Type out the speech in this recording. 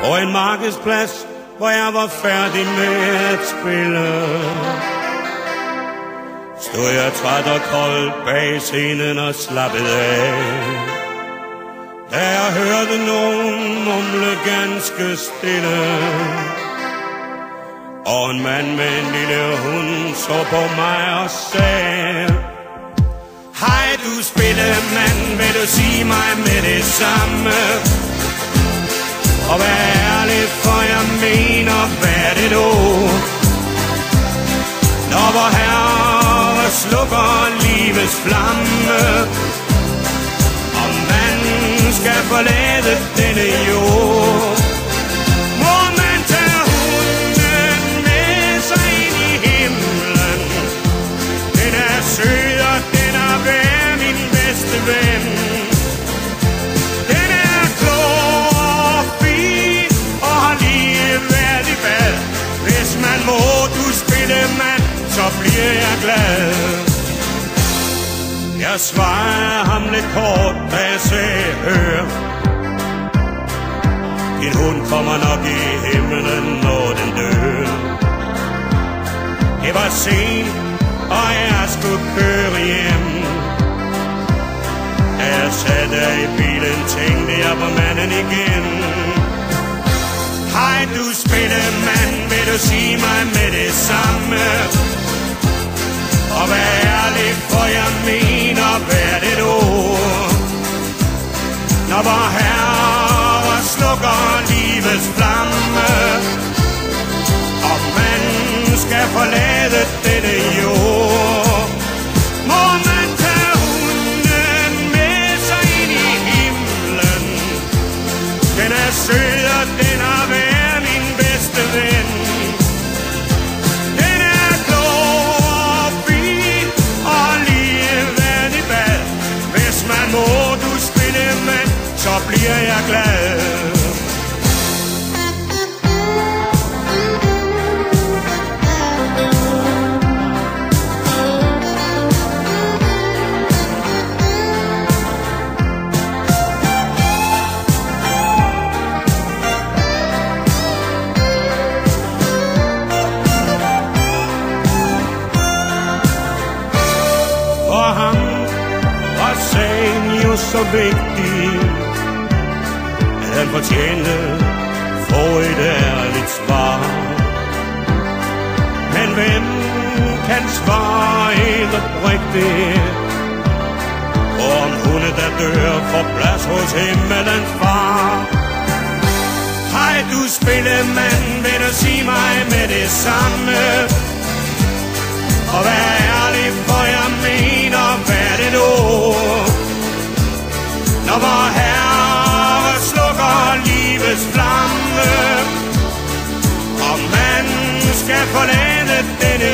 På en markedsplads, hvor jeg var færdig med at spille, stod jeg træt og kold bag scenen og slappede af, da jeg hørte nogen mumle ganske stille, og en mand med en lille hund så på mig og sagde: hej du spillemand, vil du sige mig med det samme? Og vær ærlig, for jeg mener, hvad er det du? Når vor Herre slukker livets flamme, og man skal forlade denne jord, må man tage hunden med sig ind i himlen. Den er sød, og den er værd, min bedste ven. Den er klog og fin, og har lige været i bad. Hvis man må, du spillemand, så bliver jeg glad. Jeg svarede ham lidt kort, da jeg sagde: hør, din hund kommer nok i himlen, når den dør. Det var sent, og jeg skulle køre hjem. Da jeg sad der i bilen, tænkte jeg på manden igen. Hej du spillemand, vil du sige mig med det samme? Og vær ærlig, for jeg mener, hvad er det du? Når vor Herre slukker livets flamme, og man skal forlade denne jord, må man tage hunden med sig ind i himlen. Den er sød, og den har været min bedste ven. Den er klog og fin, og lige været i bad. Hvis man må, du spillemand, så bliver jeg glad. For ham var sagen jo så vigtig, at han fortjente få et ærligt svar. Men hvem kan svare helt oprigtigt, om hunde der dør får plads hos himmelens far? Hej du spillemand, vil du sige mig med det samme? Og vær ærlig, for jeg mener, hvad er det nu? Når vor Herre slukker livets flamme, og man skal forlade denne